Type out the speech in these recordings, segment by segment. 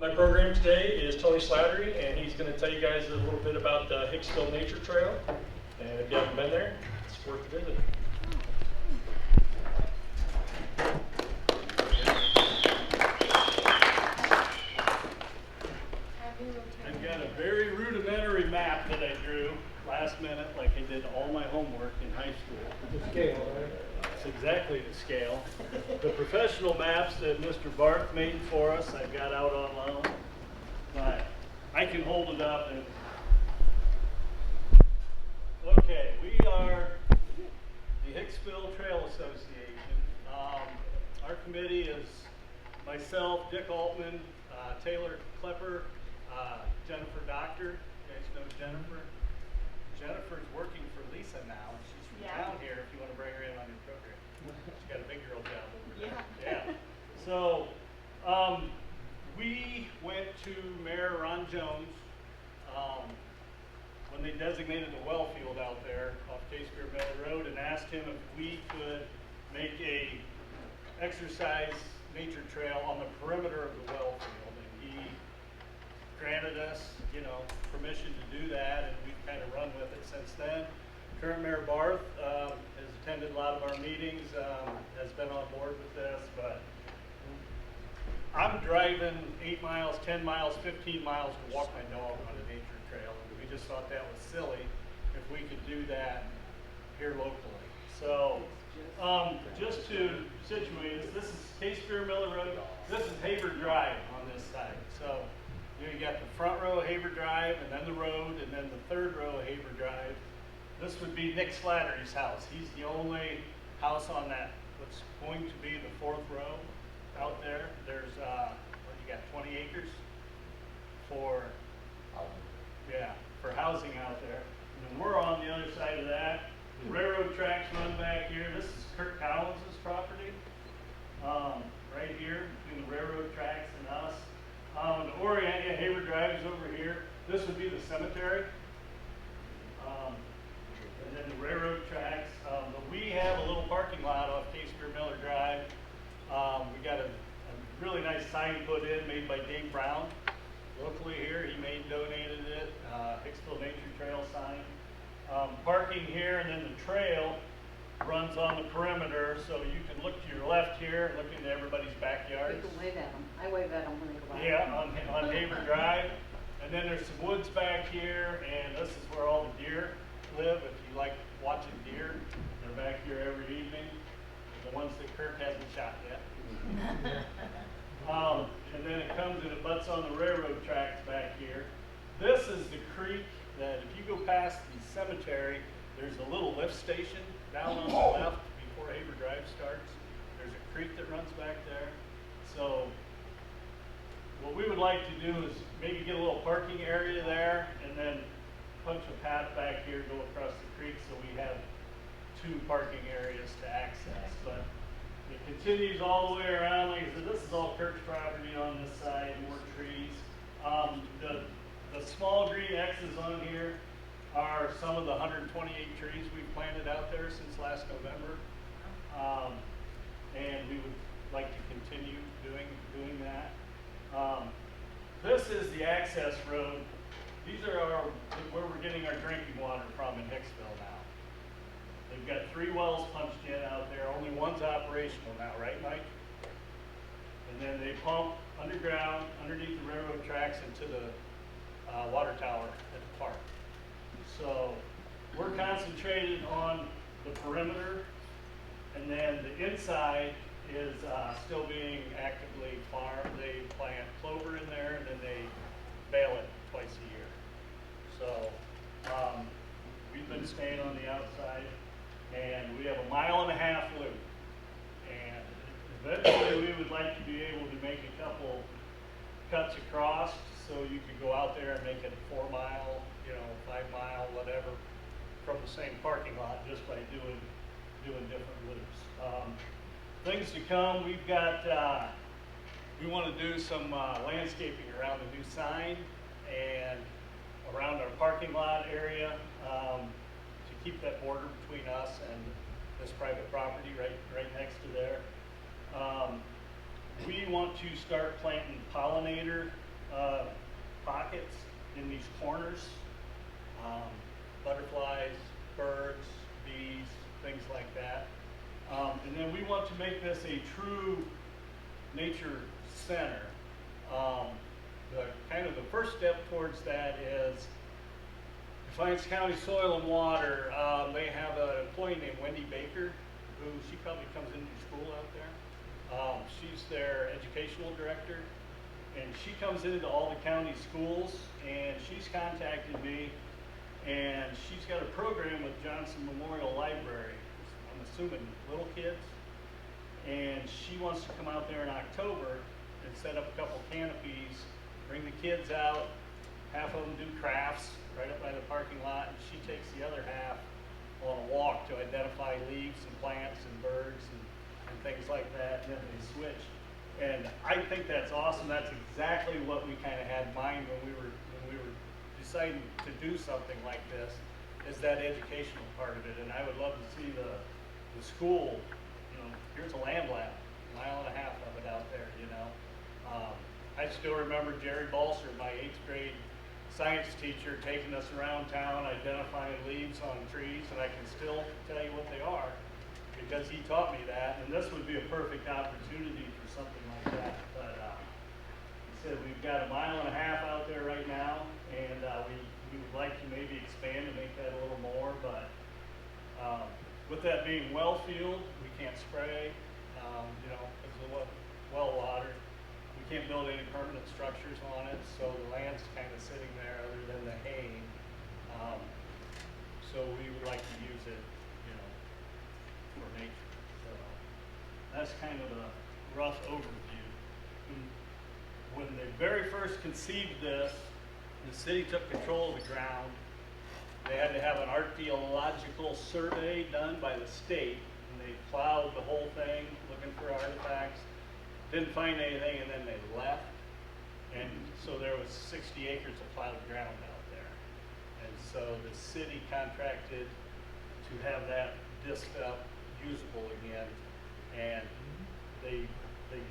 My program today is Tony Slattery, and he's going to tell you guys a little bit about the Hicksville Nature Trail. And if you haven't been there, it's worth a visit. I've got a very rudimentary map that I drew last minute, like I did all my homework in high school. The scale, right? It's exactly the scale. The professional maps that Mr. Barth made for us, I've got out on loan, but I can hold it up. And okay, we are the Hicksville Trails Association. Our committee is myself, Dick Altman, Taylor Klepper, Jennifer Doctor. You guys know Jennifer? Jennifer's working for Lisa now. She's from town here if you want to bring her in on your program. She's got a big girl job over there. Yeah. So we went to Mayor Ron Jones when they designated the well field out there off Hicksville Road and asked him if we could make a exercise nature trail on the perimeter of the well field. And he granted us, permission to do that, and we've kind of run with it since then. Current Mayor Barth has attended a lot of our meetings, has been on board with this, but I'm driving 8 miles, 10 miles, 15 miles to walk my dog on a nature trail, and we just thought that was silly if we could do that here locally. So just to situate us, this is Hicksville Road, this is Haber Drive on this side. So you got the front row of Haber Drive, and then the road, and then the third row of Haber Drive. This would be Nick Slattery's house. He's the only house on that, what's going to be the fourth row out there. There's, what you got, 20 acres for housing out there. And then we're on the other side of that. The railroad tracks run back here. This is Kirk Collins's property, right here between the railroad tracks and us. The Oriana Haber Drive is over here. This would be the cemetery. And then the railroad tracks. But we have a little parking lot off Hicksville Miller Drive. We got a really nice sign put in, made by Dave Brown. Locally here, he donated it. Hicksville Nature Trail sign. Parking here, and then the trail runs on the perimeter, so you can look to your left here and look into everybody's backyard. You can wave at them. I wave at them when they go by. Yeah, on Haber Drive. And then there's some woods back here, and this is where all the deer live. If you like watching deer, they're back here every evening. The ones that Kirk hasn't shot yet. And then it comes and it butts on the railroad tracks back here. This is the creek that if you go past the cemetery, there's a little lift station down on the left before Haber Drive starts. There's a creek that runs back there. So what we would like to do is maybe get a little parking area there and then punch a path back here, go across the creek so we have 2 parking areas to access. But it continues all the way around. Like I said, this is all Kirk's property on this side, more trees. The small green X's on here are some of the 128 trees we've planted out there since last November. And we would like to continue doing that. This is the access road. These are where we're getting our drinking water from in Hicksville now. They've got 3 wells punched in out there. Only one's operational now, right, Mike? And then they pump underground, underneath the railroad tracks into the water tower at the park. So we're concentrated on the perimeter, and then the inside is still being actively farmed. They plant clover in there, and then they bale it twice a year. So we've been staying on the outside, and we have a 1.5 mile loop. And eventually we would like to be able to make a couple cuts across so you could go out there and make it 4 mile, 5 mile, whatever, from the same parking lot just by doing different loops. Things to come, we've got, we want to do some landscaping around the new sign and around our parking lot area to keep that border between us and this private property right next to there. We want to start planting pollinator pockets in these corners, butterflies, birds, bees, things like that. And then we want to make this a true nature center. The first step towards that is Defiance County Soil and Water. They have an employee named Wendy Baker, who she probably comes into school out there. She's their educational director, and she comes into all the county schools, and she's contacted me, and she's got a program with Johnson Memorial Library. I'm assuming little kids, and she wants to come out there in October and set up a couple canopies, bring the kids out, half of them do crafts right up by the parking lot, and she takes the other half on a walk to identify leaves and plants and birds and things like that, and then they switch. And I think that's awesome. That's exactly what we kind of had in mind when we were deciding to do something like this, is that educational part of it. And I would love to see the school, here's a land lab, 1.5 miles of it out there, I still remember Jerry Balser, my 8th grade science teacher, taking us around town, identifying leaves on trees, and I can still tell you what they are because he taught me that, and this would be a perfect opportunity for something like that. But he said we've got 1.5 miles out there right now, and we would like to maybe expand and make that a little more, but with that being well field, we can't spray, because of the well water. We can't build any permanent structures on it, so the land's kind of sitting there other than the haying. So we would like to use it, for nature. So that's kind of a rough overview. When they very first conceived this, the city took control of the ground. They had to have an archaeological survey done by the state, and they plowed the whole thing looking for artifacts. Didn't find anything, and then they left. And so there was 60 acres of plowed ground out there. And so the city contracted to have that disc up, usable again. And they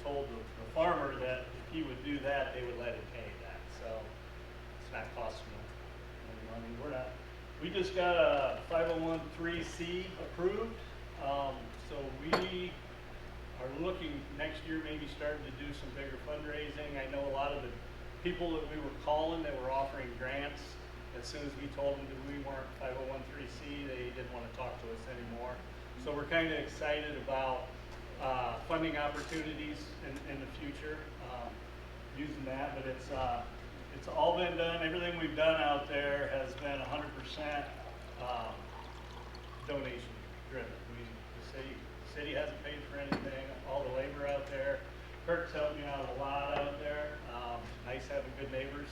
told the farmer that if he would do that, they would let him pay that. So it's not costing them any money. We just got a 501(c) approved. So we are looking next year, maybe starting to do some bigger fundraising. I know a lot of the people that we were calling that were offering grants, as soon as we told them that we weren't 501(c), they didn't want to talk to us anymore. So we're kind of excited about funding opportunities in the future, using that, but it's all been done. Everything we've done out there has been 100% donation driven. The city hasn't paid for anything. All the labor out there. Kirk's helped me out a lot out there. Nice having good neighbors.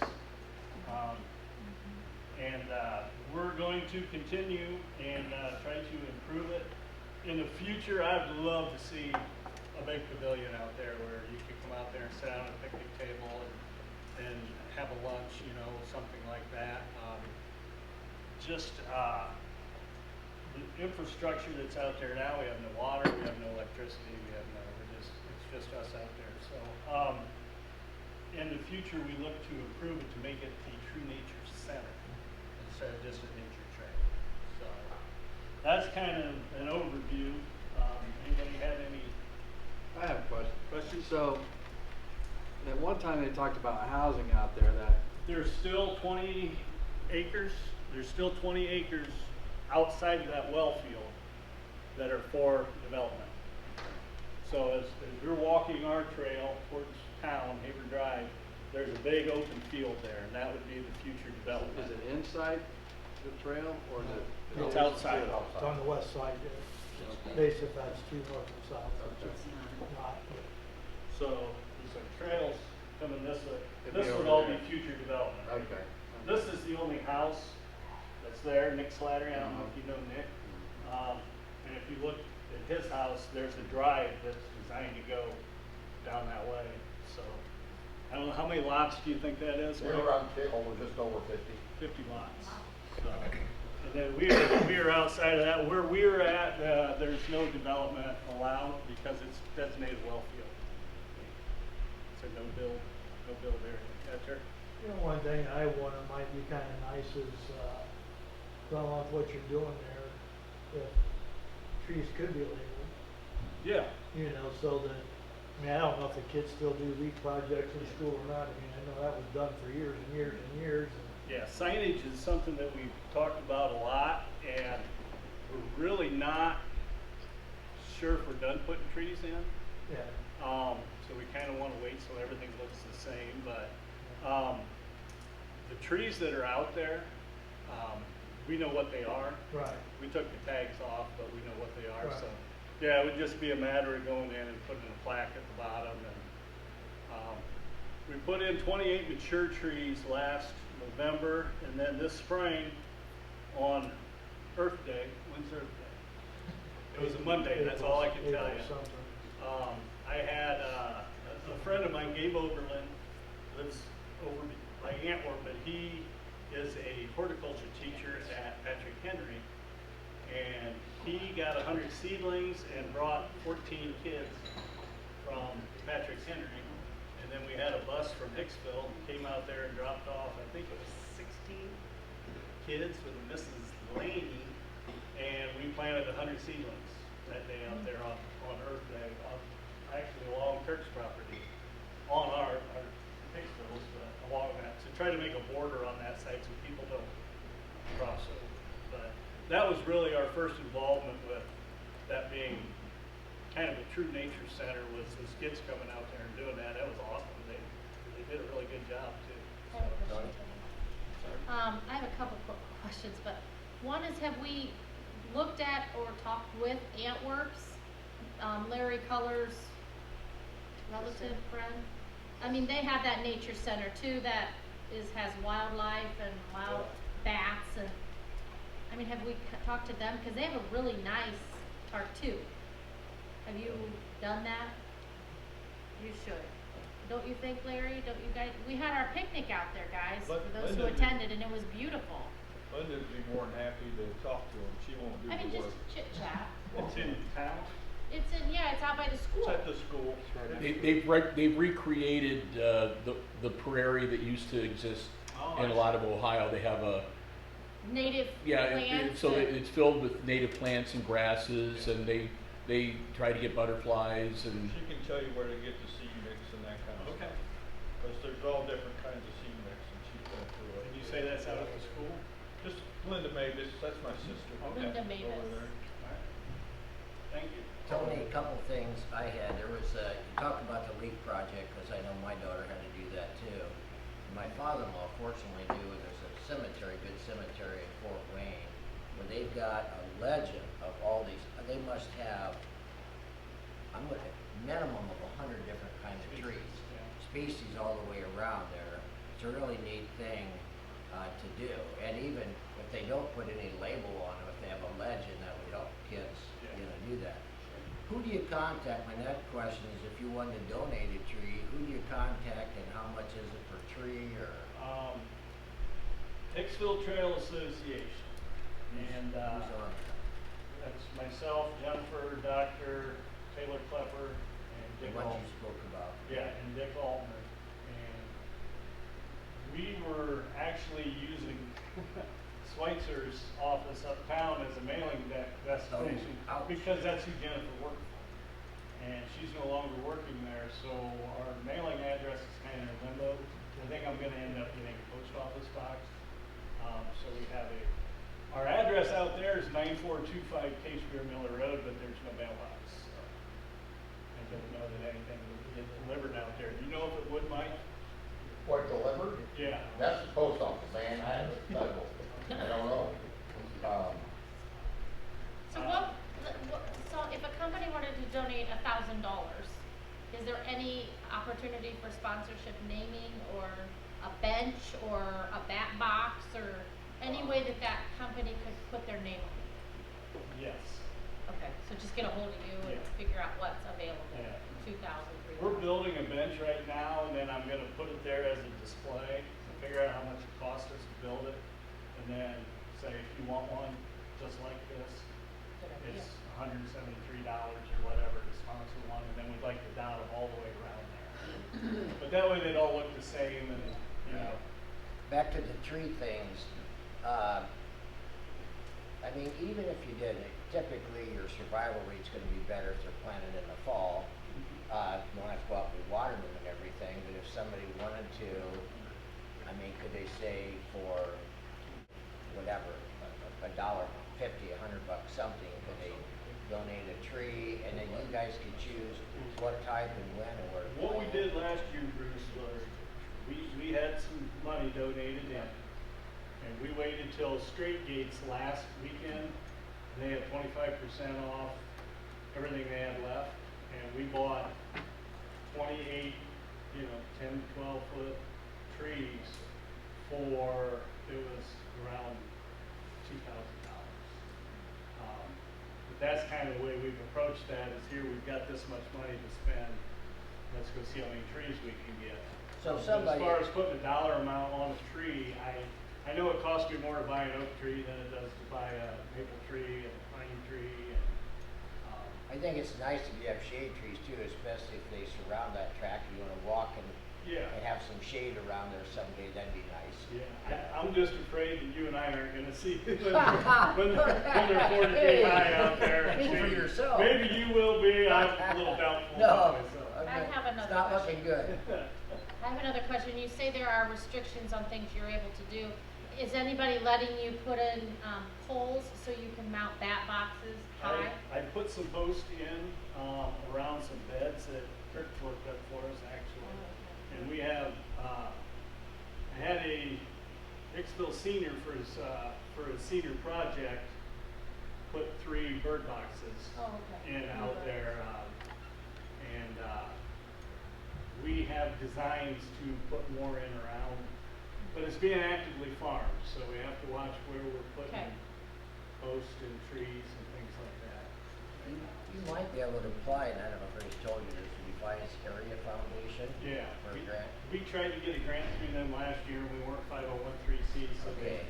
And we're going to continue and try to improve it. In the future, I'd love to see a big pavilion out there where you could come out there and sit down at a picnic table and have a lunch, something like that. The infrastructure that's out there now, we have no water, we have no electricity, it's just us out there. So in the future, we look to improve it to make it a true nature center instead of just a nature trail. So that's kind of an overview. Anybody have any? I have a question. Questions? So, at one time they talked about housing out there that There's still 20 acres. There's still 20 acres outside of that well field that are for development. So as you're walking our trail towards town, Haber Drive, there's a big open field there, and that would be the future development. is it inside the trail or is it? It's outside. It's on the west side there. Base if that's too north and south. It's not. Not, but So there's some trails coming this way. It'd be This would over all be there. future development. Okay. This is the only house that's there, Nick Slattery. I don't know if you know Nick. And if you look at his house, there's a drive that's designed to go down that way. So I don't know, how many lots do you think that is? We're around just over 50. 50 lots. So, and then we are outside of that. Where we're at, there's no development allowed because it's designated well field. It's a no no build area. Yeah, sure. You know, one thing I wonder might be kind of nice is, going off what you're doing there, if trees could be labeled, Yeah. you know, so that, I mean, I don't know if the kids still do leaf projects in school or not. I mean, I know that was done for years and years and years. And Yeah, signage is something that we've talked about a lot, and we're really not sure if we're done putting trees in. yeah, So we kind of want to wait so everything looks the same, but the trees that are out there, we know what they are. right. We took the tags off, but we know what they are, Right. so. Yeah, it would just be a matter of going in and putting a plaque at the bottom, and, we put in 28 mature trees last November, and then this spring on Earth Day. When's Earth Day? It was a Monday, that's all I can tell you. April something. I had a friend of mine, Gabe Oberlin, lives over by Antwerp, but he is a horticulture teacher at Patrick Henry, and he got 100 seedlings and brought 14 kids from Patrick Henry, and then we had a bus from Hicksville, came out there and dropped off, I think it was 16 kids with Mrs. Laney, and we planted 100 seedlings that day out there on Earth Day, actually along Kirk's property, on our Hicksville's, but along that, to try to make a border on that side so people don't cross over. But that was really our first involvement with that being kind of a true nature center, was those kids coming out there and doing that. That was awesome. They did a really good job too. I have a question. Sorry. I have a couple quick questions, but one is, have we looked at or talked with Antwerp's, Larry Culler's relative friend? I mean, they have that nature center too that has wildlife and wild bats, and, I mean, have we talked to them? Cause they have a really nice park too. Have you done that? You should. Don't you think, Larry? Don't you guys, we had our picnic out there, guys, for those who Linda did. attended, and it was beautiful. Linda would be more than happy to talk to him. She won't do I mean, the just work. chit chat. It's in town. It's in, yeah, it's out by the school. It's at the school. They've recreated the prairie that used to exist Oh, in I a lot of Ohio. They have a Native plants. so and- it's filled with native plants and grasses, and they try to get butterflies and. She can tell you where to get the seed mix and that kind of Okay. stuff. Because there's all different kinds of seed mix, and she's been through it. And you say that's out at the school? Just Linda Mavis, that's my sister. Okay. Linda Mavis. Over there. All right. Thank you. Tony, a couple things I had. There was, you talked about the leaf project, because I know my daughter had to do that too. My father-in-law fortunately knew there's a cemetery, good cemetery in Fort Wayne, where they've got a legend of all these, they must have, I'm looking at minimum of 100 different kinds of trees. Yeah. Species all the way around there. It's a really neat thing to do. And even if they don't put any label on them, if they have a legend, that would help kids, you know, do that. Who do you contact? My next question is, if you wanted to donate a tree, who do you contact and how much is it per tree, or? Hicksville Trails Association, and Who's on it? that's myself, Jennifer, Dr. Taylor Klepper, and The Dick ones Altman. you spoke about? Yeah, and Dick Altman. And we were actually using Schweitzer's office uptown as a mailing destination, ouch. because that's who Jennifer worked for. And she's no longer working there, so our mailing address is kind of in limbo. I think I'm gonna end up getting a post office box. So we have our address out there is 9425 Cashmere Miller Road, but there's no mailbox. So I don't know that anything would get delivered out there. Do you know if it would, Mike? What, delivered? Yeah. That's the post office, man, I don't know. So if a company wanted to donate $1,000, is there any opportunity for sponsorship naming, or a bench, or a bat box, or any way that that company could put their name on it? Yes. Okay, so just get a hold of you and Yeah. figure out what's available, Yeah. 2,000, We're 3,000. building a bench right now, and then I'm gonna put it there as a display, to figure out how much it costs us to build it, and then say, if you want one just like this, Good idea. it's $173 or whatever to sponsor one, and then we'd like to dot them all the way around there. But But that way they'd all look the same and, you know. Back to the tree things, I mean, even if you did it, typically your survival rate's gonna be better if they're planted in the fall. You don't have to go out and water them and everything, but if somebody wanted to, I mean, could they say for whatever, $1.50, $100, something, could they donate a tree, and then you guys could choose what type and when and where to What we plant it? did last year, Bruce, was we had some money donated in. And we waited till Straight Gates last weekend. They had 25% off everything they had left. And we bought 28, 10, 12 foot trees for, it was around $2,000. But that's kind of the way we've approached that, is here we've got this much money to spend. Let's go see how many trees we can get. So But somebody. as far as putting a dollar amount on a tree, I know it costs me more to buy an oak tree than it does to buy a maple tree and a pine tree. And, I think it's nice if you have shade trees too, especially if they surround that track, you wanna walk and have some shade around there someday, that'd be nice. I'm just afraid that you and I aren't gonna see when they're 40 high out there. Speak for yourself. Maybe you will be. I'm a little doubtful No. about myself. I have another It's not question. looking good. I have another question. You say there are restrictions on things you're able to do. Is anybody letting you put in poles so you can mount bat boxes high? I put some posts in around some beds that Kirk worked up for us actually. And we have, I had a Hicksville senior for his senior project, put 3 bird boxes Oh, okay. in out there. And we have designs to put more in around, but it's being actively farmed, so we have to watch where we're putting Okay. posts and trees and things like that. You might be able to apply, and I don't know if I just told you this, to Defiance Area Foundation. Yeah, For a grant. we tried to get a grant through them last year, and we weren't 501(c), so Okay.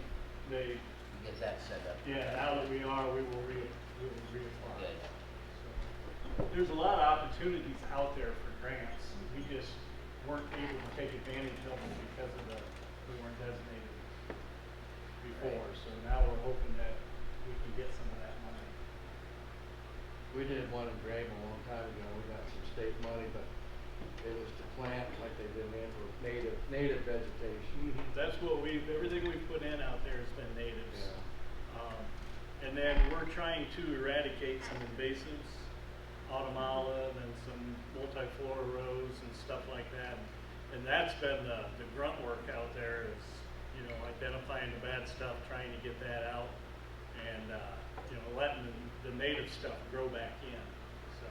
they, You get that set up. yeah, now that we are, we will reapply. Good. So, there's a lot of opportunities out there for grants, we just weren't able to take advantage of them because of we weren't designated before, Right. so now we're hoping that we can get some of that money. We did one in Graham a long time ago, we got some state money, but it was to plant like they did in for native vegetation. That's what everything we've put in out there has been natives. Yeah. And then we're trying to eradicate some invasives, autumn olive and some multiflora rose and stuff like that. And that's been the grunt work out there is, identifying the bad stuff, trying to get that out and, letting the native stuff grow back in. So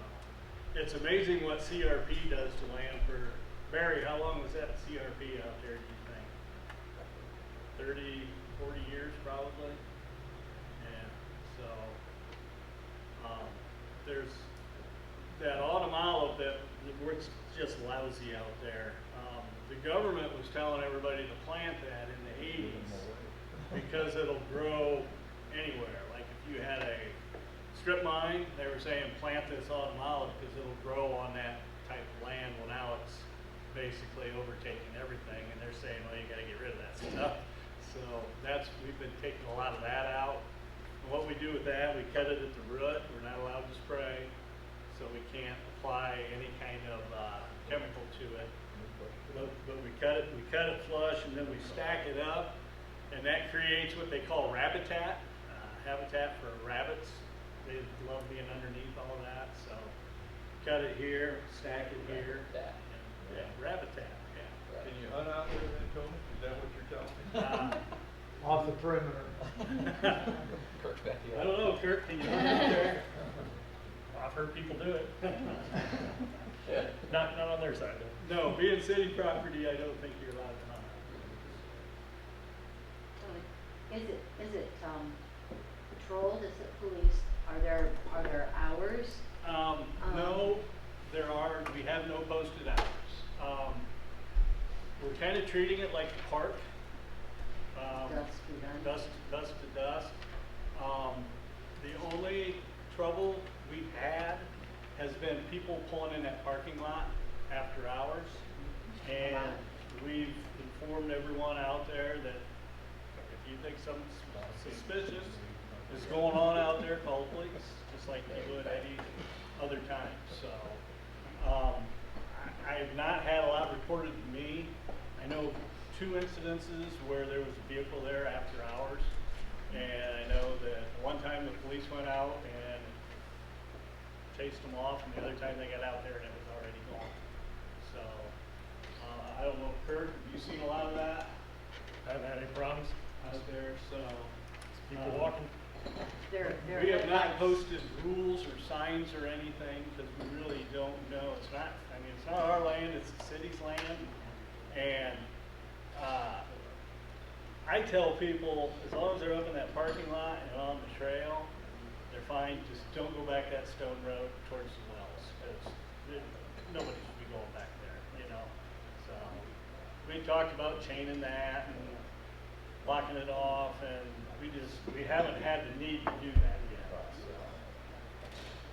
it's amazing what CRP does to land for, Barry, how long was that CRP out there, do you think? 30, 40 years probably? Yeah, so, there's that autumn olive that works just lousy out there. The government was telling everybody to plant that in the 80s because it'll grow anywhere. Like if you had a strip mine, they were saying plant this autumn olive because it'll grow on that type of land. Well, now it's basically overtaking everything, and they're saying, well, you got to get rid of that stuff. So we've been taking a lot of that out. And what we do with that, we cut it at the root. We're not allowed to spray, so we can't apply any kind of chemical to it. But we cut it flush, and then we stack it up, and that creates what they call habitat for rabbits. They love being underneath all of that, so cut it here, stack it here. Yeah, habitat, yeah. Can you hunt out there then, Tony? Is that what you're telling me? Off the perimeter. I don't know, Kirk, can you hunt out there? I've heard people do it. Not on their side though. No, being city property, I don't think you're allowed to hunt. Is it patrolled, is it policed, are there hours? No, we have no posted hours. We're kind of treating it like a park. Dusk to dawn? Dusk to dusk. The only trouble we've had has been people pulling in that parking lot after hours. And we've informed everyone out there that if you think something suspicious is going on out there, call the police, just like you would any other time. So I have not had a lot reported to me. I know 2 incidences where there was a vehicle there after hours, and I know that one time the police went out and chased them off, and the other time they got out there and it was already gone. So I don't know, Kurt, have you seen a lot of that? I haven't had any problems. Out there, so. People walking. We have not posted rules or signs or anything, because we really don't know. It's not, I mean, it's not our land, it's the city's land. And I tell people, as long as they're up in that parking lot and on the trail, they're fine. Just don't go back that stone road towards the wells, because nobody should be going back there, you know? So we talked about chaining that and blocking it off, and we haven't had the need to do that yet. So.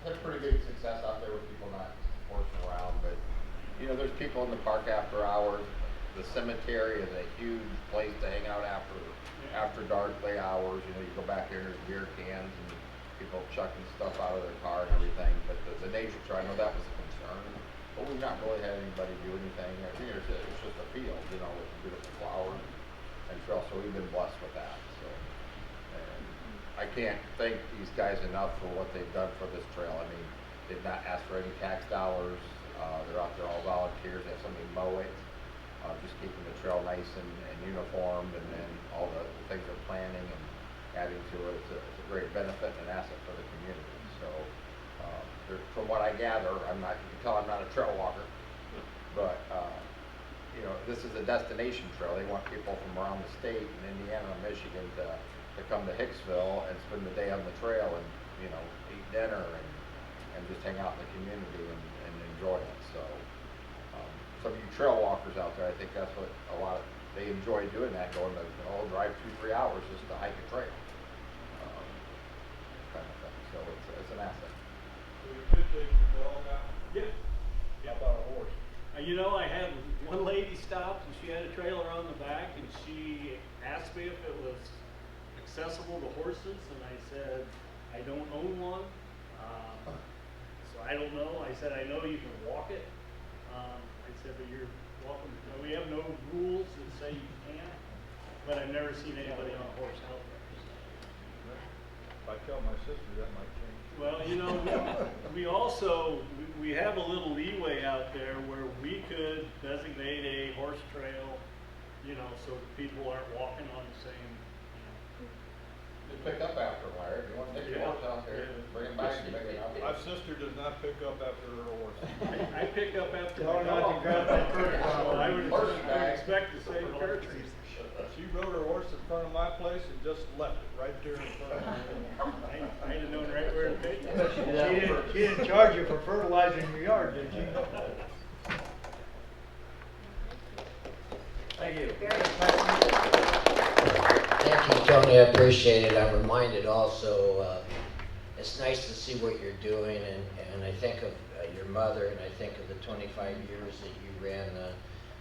Had pretty good success out there with people not horsing around, but you know, there's people in the park after hours. The cemetery is a huge place to hang out after dark, late hours. You know, you go back there and there's beer cans and people chucking stuff out of their car and everything. But the nature trail, I know that was a concern, but we've not really had anybody do anything. I think it's just a field, you know, with beautiful flowers and trail. So we've been blessed with that. So, and I can't thank these guys enough for what they've done for this trail. I mean, they've not asked for any tax dollars. They're out there all volunteers. They have somebody mow it. Just keeping the trail nice and uniformed, and then all the things they're planning and adding to it. It's a great benefit and an asset for the community. So, from what I gather, you can tell I'm not a trail walker, but you know, this is a destination trail. They want people from around the state and Indiana and Michigan to come to Hicksville and spend the day on the trail and, you know, eat dinner and just hang out in the community and enjoy it. So. Some of you trail walkers out there, I think that's what they enjoy doing that, going to drive 2-3 hours just to hike a trail, kind of thing. So it's an asset. So you could take the dog out? Yeah. How about a horse? You know, I had one lady stop and she had a trailer on the back and she asked me if it was accessible to horses, and I said, I don't own one, so I don't know. I said, I know you can walk it. I said, but you're welcome. We have no rules that say you can't, but I've never seen anybody on a horse out there. If I tell my sister, that might change. Well, you know, we have a little leeway out there where we could designate a horse trail, you know, so that people aren't walking on the same, you know. Just pick up after them, Larry. If you want to take your horse out there, just bring him back and make it out. My sister does not pick up after her horse. I pick up after Tell her my not to dog. grab that curtain. I would expect the same courtesy. She rode her horse in front of my place and just left it right there in front of me. I'd have known right where to take it. She didn't charge you for fertilizing your yard, did she? Thank you. Thank you, Tony, I appreciate it. I'm reminded also, it's nice to see what you're doing, and I think of your mother, and I think of the 25 years that you ran the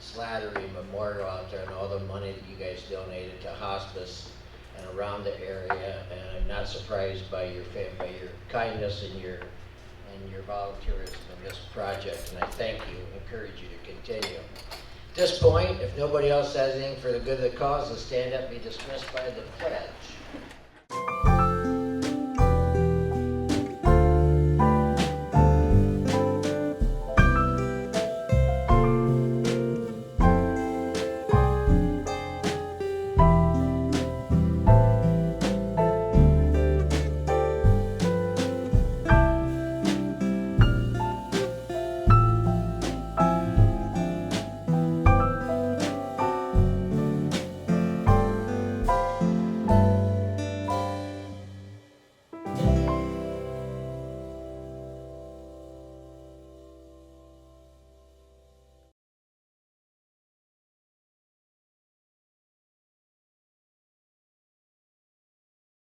Slattery Memorial out there and all the money that you guys donated to hospice and around the area, and I'm not surprised by your kindness and your volunteerism in this project, and I thank you and encourage you to continue. At this point, if nobody else has anything for the good of the cause, let's stand up and be dismissed by the pledge.